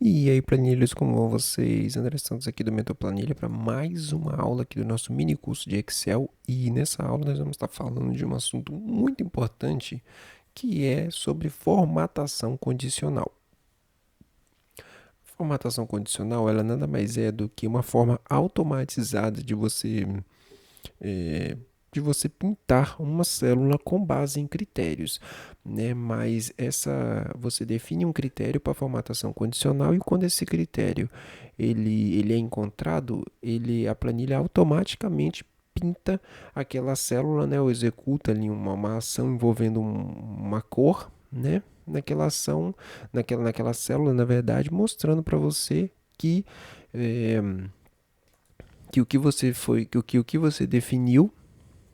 E aí, planilhas, como vão vocês? André Santos aqui do Mentor Planilha para mais uma aula aqui do nosso mini curso de Excel. E nessa aula nós vamos estar falando de um assunto muito importante que é sobre formatação condicional. Formatação condicional, ela nada mais é do que uma forma automatizada é, de você pintar uma célula com base em critérios, né? Mas você define um critério para formatação condicional e quando esse critério ele é encontrado, a planilha automaticamente pinta aquela célula, né? Ou executa ali uma ação envolvendo uma cor, né? Naquela ação, naquela célula, na verdade, mostrando para você que é, que o que você foi, que o que você definiu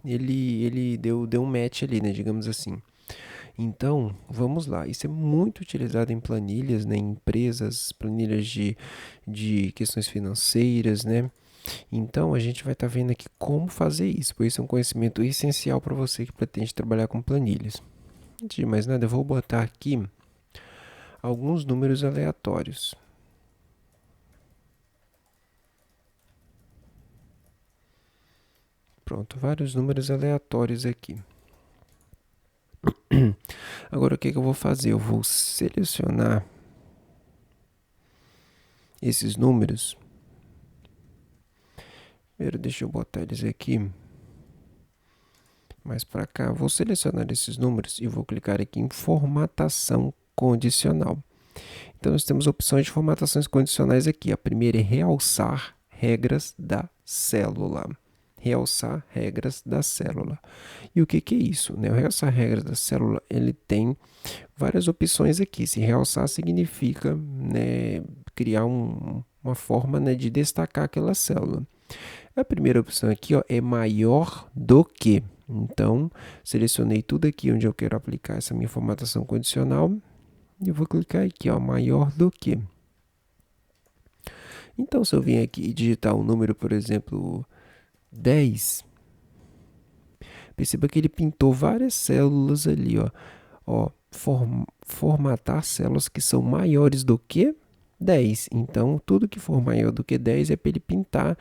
ele deu um match ali, né, digamos assim. Então, vamos lá. Isso é muito utilizado em planilhas, né, em empresas, planilhas de questões financeiras, né? Então, a gente vai estar vendo aqui como fazer isso, pois isso é um conhecimento essencial para você que pretende trabalhar com planilhas. Antes de mais nada, eu vou botar aqui alguns números aleatórios. Pronto, vários números aleatórios aqui. Agora, o que eu vou fazer? Eu vou selecionar esses números. Primeiro, deixa eu botar eles aqui mais para cá. Vou selecionar esses números e vou clicar aqui em formatação condicional. Então, nós temos opções de formatações condicionais aqui. A primeira é realçar regras da célula. Realçar regras da célula. E o que é isso? Né? O realçar regras da célula, ele tem várias opções aqui. Se realçar significa, né, criar uma forma, né, de destacar aquela célula. A primeira opção aqui, ó, é maior do que. Então, selecionei tudo aqui onde eu quero aplicar essa minha formatação condicional e vou clicar aqui, ó, maior do que. Então, se eu vim aqui e digitar um número, por exemplo, 10, perceba que ele pintou várias células ali, ó, formatar células que são maiores do que 10. Então, tudo que for maior do que 10 é para ele pintar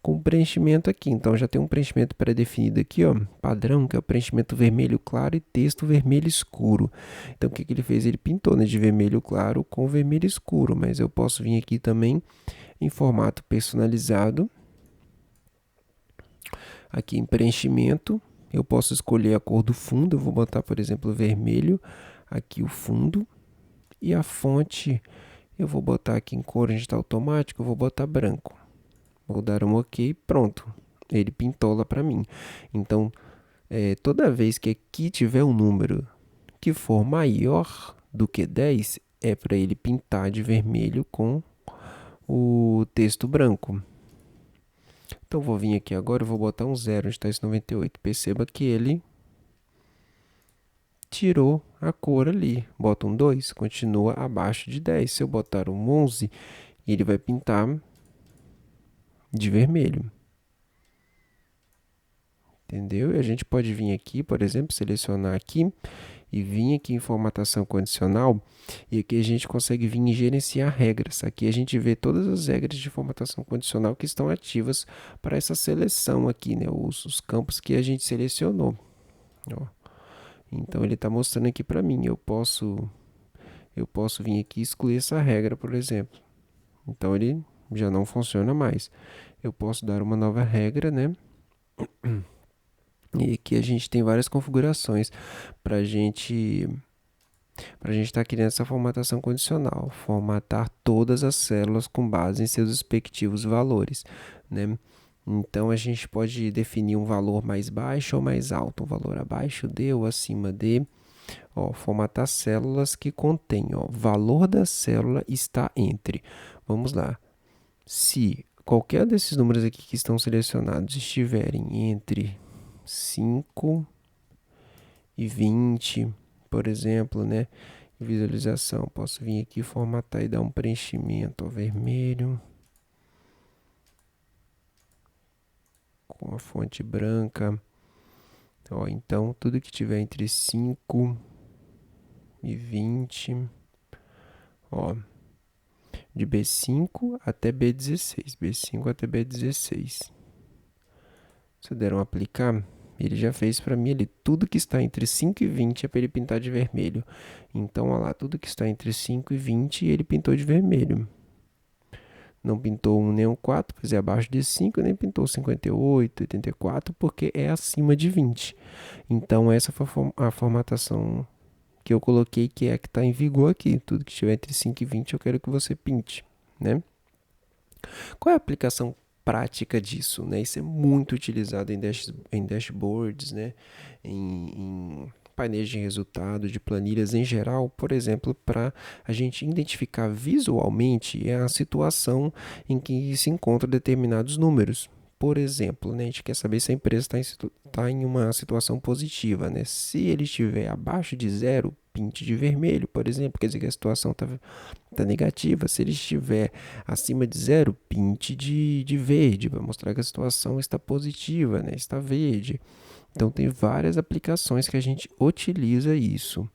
com preenchimento aqui. Então, já tem um preenchimento pré-definido aqui, ó, padrão, que é o preenchimento vermelho claro e texto vermelho escuro. Então, o que ele fez? Ele pintou, né, de vermelho claro com vermelho escuro, mas eu posso vir aqui também em formato personalizado, aqui em preenchimento, eu posso escolher a cor do fundo, eu vou botar, por exemplo, vermelho, aqui o fundo, e a fonte eu vou botar aqui em cor onde está automático, eu vou botar branco. Vou dar um OK, pronto. Ele pintou lá para mim. Então, toda vez que aqui tiver um número que for maior do que 10, é para ele pintar de vermelho com o texto branco. Então, vou vir aqui agora e vou botar um 0 onde está esse 98. Perceba que ele tirou a cor ali. Bota um 2, continua abaixo de 10. Se eu botar um 11, ele vai pintar de vermelho. Entendeu? E a gente pode vir aqui, por exemplo, selecionar aqui e vir aqui em formatação condicional e aqui a gente consegue vir em gerenciar regras. Aqui a gente vê todas as regras de formatação condicional que estão ativas para essa seleção aqui, né? Os campos que a gente selecionou. Ó. Então ele está mostrando aqui para mim. Eu posso vir aqui e excluir essa regra, por exemplo. Então ele já não funciona mais. Eu posso dar uma nova regra, né? E aqui a gente tem várias configurações para a gente estar criando essa formatação condicional. Formatar todas as células com base em seus respectivos valores, né? Então a gente pode definir um valor mais baixo ou mais alto, um valor abaixo de ou acima de. Ó, formatar células que contêm, ó, valor da célula está entre. Vamos lá. Se qualquer desses números aqui que estão selecionados estiverem entre 5 e 20, por exemplo, né? Visualização, posso vir aqui formatar e dar um preenchimento, ó, vermelho com a fonte branca. Ó, então, tudo que tiver entre 5 e 20, ó, de B5 até B16, B5 até B16. Se eu der um aplicar, ele já fez para mim ali tudo que está entre 5 e 20 é para ele pintar de vermelho. Então, olha lá, tudo que está entre 5 e 20 ele pintou de vermelho. Não pintou um nem um 4, pois é abaixo de 5, nem pintou 58, 84, porque é acima de 20. Então, essa foi a formatação que eu coloquei, que é a que está em vigor aqui. Tudo que estiver entre 5 e 20 eu quero que você pinte, né? Qual é a aplicação prática disso, né? Isso é muito utilizado em dashboards, né? Em painéis de resultado, de planilhas em geral, por exemplo, para a gente identificar visualmente a situação em que se encontram determinados números. Por exemplo, né, a gente quer saber se a empresa está em uma situação positiva, né? Se ele estiver abaixo de zero, pinte de vermelho, por exemplo, quer dizer que a situação está negativa. Se ele estiver acima de zero, pinte de verde, para mostrar que a situação está positiva, né? Está verde. Então, tem várias aplicações que a gente utiliza isso,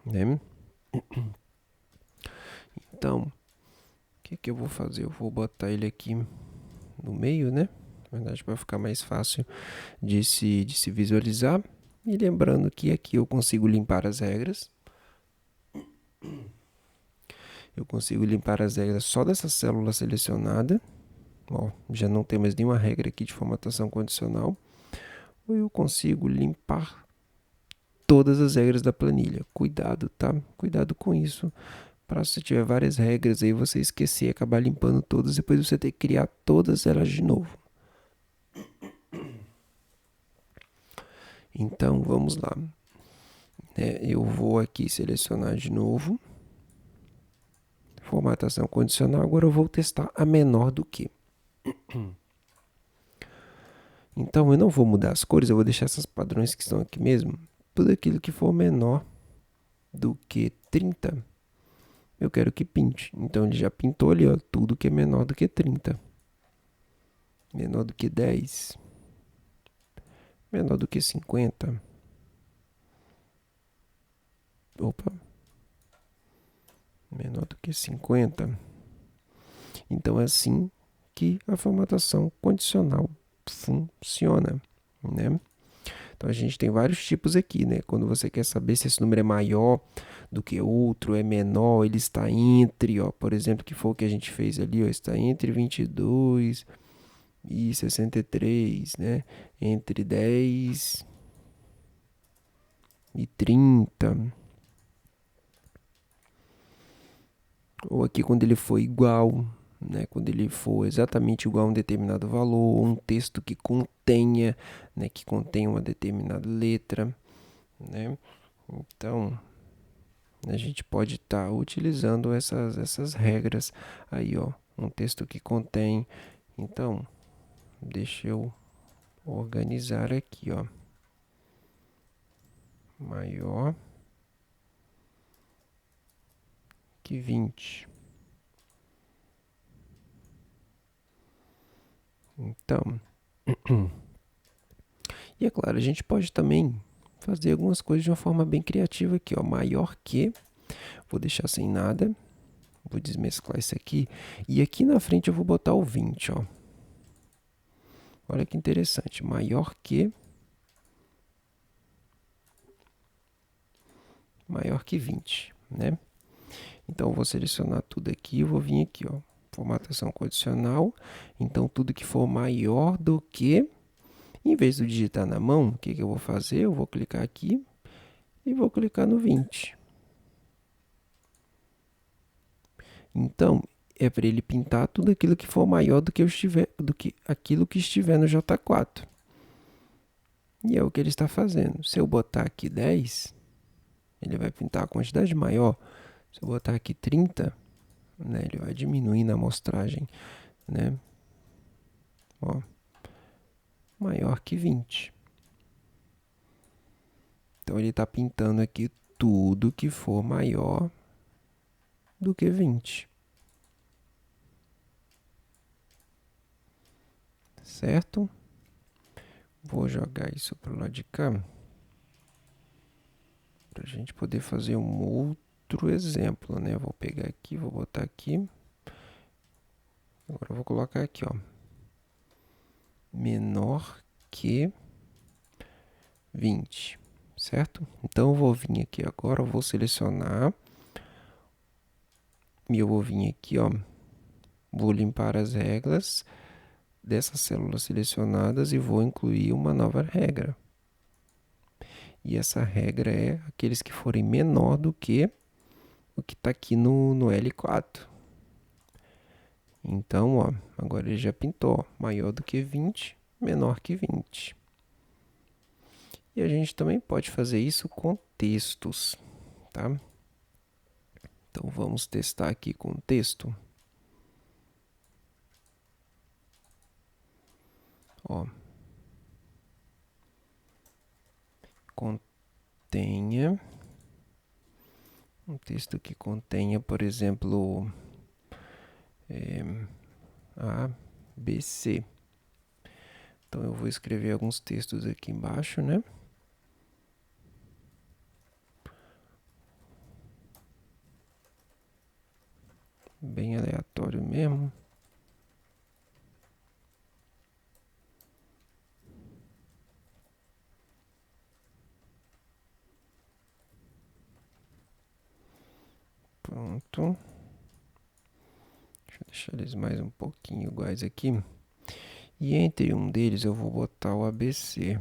né? Então, o que eu vou fazer? Eu vou botar ele aqui no meio, né? Na verdade, para ficar mais fácil de se visualizar. E lembrando que aqui eu consigo limpar as regras. Eu consigo limpar as regras só dessa célula selecionada. Ó, já não tem mais nenhuma regra aqui de formatação condicional. Ou eu consigo limpar todas as regras da planilha. Cuidado, tá? Cuidado com isso. Para se tiver várias regras aí, você esquecer e acabar limpando todas, depois você ter que criar todas elas de novo. Então, vamos lá. Eu vou aqui selecionar de novo. Formatação condicional. Agora eu vou testar a menor do que. Então, eu não vou mudar as cores, eu vou deixar esses padrões que estão aqui mesmo. Tudo aquilo que for menor do que 30, eu quero que pinte. Então, ele já pintou ali, ó, tudo que é menor do que 30. Menor do que 10. Menor do que 50. Opa. Menor do que 50. Então, é assim que a formatação condicional funciona, né? Então, a gente tem vários tipos aqui, né? Quando você quer saber se esse número é maior do que outro, é menor, ele está entre, ó, por exemplo, que foi o que a gente fez ali, ó, está entre 22 e 63, né? Entre 10 e 30. Ou aqui quando ele for igual, né? Quando ele for exatamente igual a um determinado valor, ou um texto que contenha, né? Que contém uma determinada letra, né? Então, a gente pode estar utilizando essas regras aí, ó. Um texto que contém. Então, deixa eu organizar aqui, ó. Maior que 20. Então, e é claro, a gente pode também fazer algumas coisas de uma forma bem criativa aqui, ó. Maior que, vou deixar sem nada, vou desmesclar isso aqui, e aqui na frente eu vou botar o 20, ó. Olha que interessante, maior que 20, né? Então, eu vou selecionar tudo aqui, eu vou vir aqui, ó, formatação condicional. Então, tudo que for maior do que, em vez de digitar na mão, o que eu vou fazer? Eu vou clicar aqui e vou clicar no 20. Então, é para ele pintar tudo aquilo que for maior do que aquilo que estiver no J4. E é o que ele está fazendo. Se eu botar aqui 10, ele vai pintar a quantidade maior. Se eu botar aqui 30, né, ele vai diminuir na amostragem, né? Ó, maior que 20. Então ele está pintando aqui tudo que for maior do que 20. Certo? Vou jogar isso para o lado de cá, para a gente poder fazer um outro exemplo, né? Vou pegar aqui, vou botar aqui Agora eu vou colocar aqui, ó, menor que 20, certo? Então eu vou vir aqui agora, eu vou selecionar e eu vou vir aqui, ó, vou limpar as regras dessas células selecionadas e vou incluir uma nova regra. E essa regra é aqueles que forem menor do que o que está aqui no L4. Então, ó, agora ele já pintou, ó, maior do que 20, menor que 20. E a gente também pode fazer isso com textos, tá? Então vamos testar aqui com texto. Ó, contenha um texto que contenha, por exemplo, A, B, C. Então eu vou escrever alguns textos aqui embaixo, né? Bem aleatório mesmo. Pronto. Deixa eu deixar eles mais um pouquinho iguais aqui. E entre um deles eu vou botar o ABC.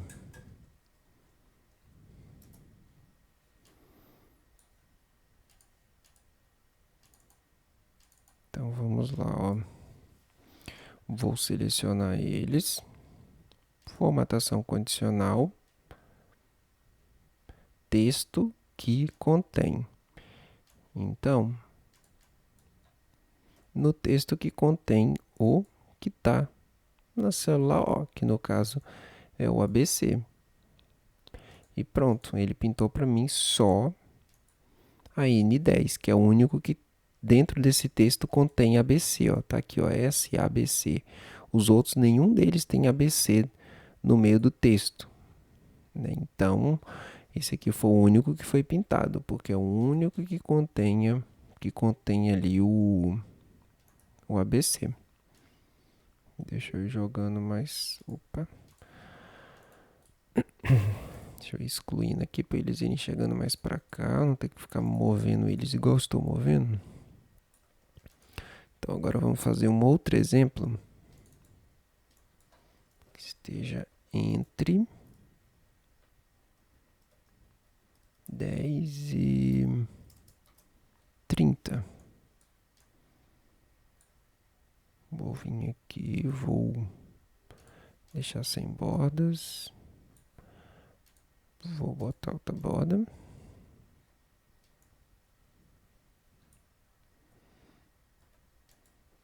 Então vamos lá, ó. Vou selecionar eles. Formatação condicional. Texto que contém. Então, no texto que contém o que está na célula O, que no caso é o ABC. E pronto, ele pintou para mim só a N10, que é o único que dentro desse texto contém ABC, ó. Tá aqui, ó, SABC. Os outros, nenhum deles tem ABC no meio do texto, né? Então, esse aqui foi o único que foi pintado, porque é o único que contém ali o ABC. Deixa eu ir jogando mais. Opa. Deixa eu ir excluindo aqui para eles irem chegando mais para cá. Não ter que ficar movendo eles igual eu estou movendo. Então agora vamos fazer um outro exemplo que esteja entre 10 e 30. Vou vir aqui, vou deixar sem bordas. Vou botar outra borda.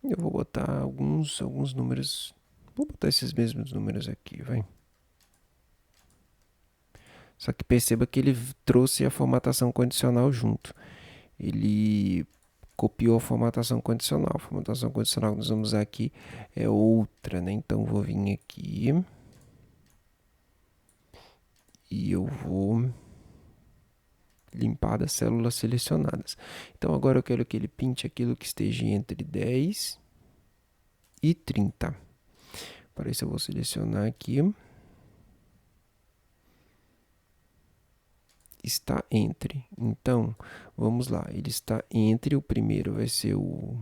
Eu vou botar alguns números. Vou botar esses mesmos números aqui, vai. Só que perceba que ele trouxe a formatação condicional junto. Ele copiou a formatação condicional. A formatação condicional que nós vamos usar aqui é outra, né? Então vou vir aqui e eu vou limpar das células selecionadas. Então agora eu quero que ele pinte aquilo que esteja entre 10 e 30. Para isso eu vou selecionar aqui. Está entre. Então, vamos lá. Ele está entre, o primeiro vai ser o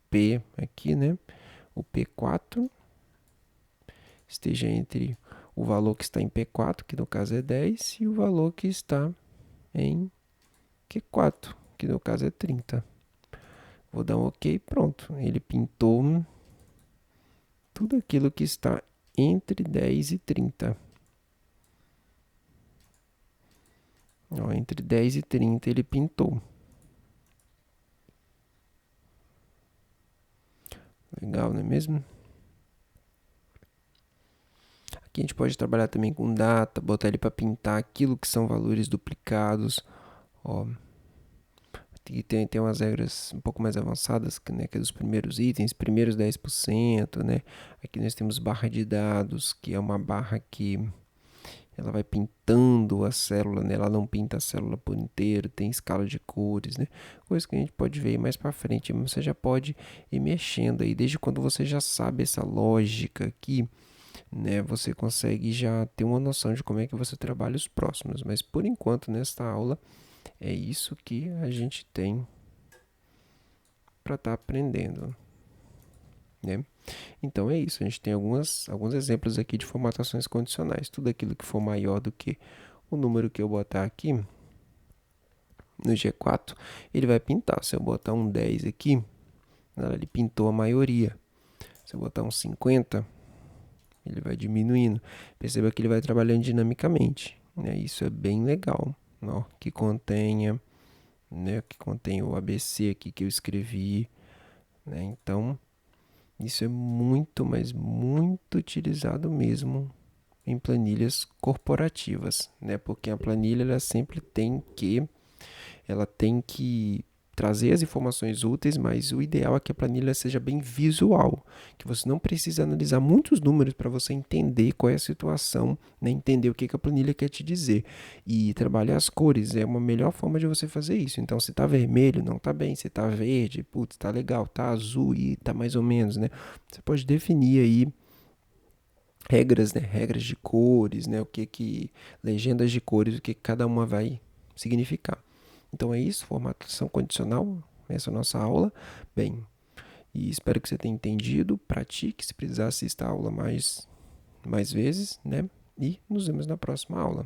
P aqui, né? O P4 esteja entre o valor que está em P4, que no caso é 10, e o valor que está em Q4, que no caso é 30. Vou dar um OK, pronto. Ele pintou tudo aquilo que está entre 10 e 30. Ó, entre 10 e 30 ele pintou. Legal, não é mesmo? Aqui a gente pode trabalhar também com data, botar ele para pintar aquilo que são valores duplicados. Ó, e tem umas regras um pouco mais avançadas, né, que é dos primeiros itens, primeiros 10%, né? Aqui nós temos barra de dados, que é uma barra ela vai pintando a célula, né? Ela não pinta a célula por inteiro, tem escala de cores, né? Coisa que a gente pode ver mais para frente, mas você já pode ir mexendo aí, desde quando você já sabe essa lógica aqui, né? Você consegue já ter uma noção de como é que você trabalha os próximos, mas por enquanto nesta aula é isso que a gente tem para estar aprendendo, né? Então é isso, a gente tem alguns exemplos aqui de formatações condicionais. Tudo aquilo que for maior do que o número que eu botar aqui no G4, ele vai pintar. Se eu botar um 10 aqui, ele pintou a maioria. Se eu botar um 50, ele vai diminuindo. Perceba que ele vai trabalhando dinamicamente, né? Isso é bem legal, ó, que contenha, né, que contém o ABC aqui que eu escrevi, né? Então, isso é muito, mas muito utilizado mesmo em planilhas corporativas, né? Porque a planilha ela tem que trazer as informações úteis, mas o ideal é que a planilha seja bem visual, que você não precisa analisar muitos números para você entender qual é a situação, né? Entender o que a planilha quer te dizer. E trabalhar as cores é uma melhor forma de você fazer isso. Então, se tá vermelho, não tá bem. Se tá verde, putz, tá legal. Tá azul e tá mais ou menos, né? Você pode definir aí regras, né? Regras de cores, né? Legendas de cores, o que cada uma vai significar. Então é isso, formatação condicional, essa é a nossa aula. Bem, e espero que você tenha entendido. Pratique, se precisar assista a aula mais vezes, né? E nos vemos na próxima aula.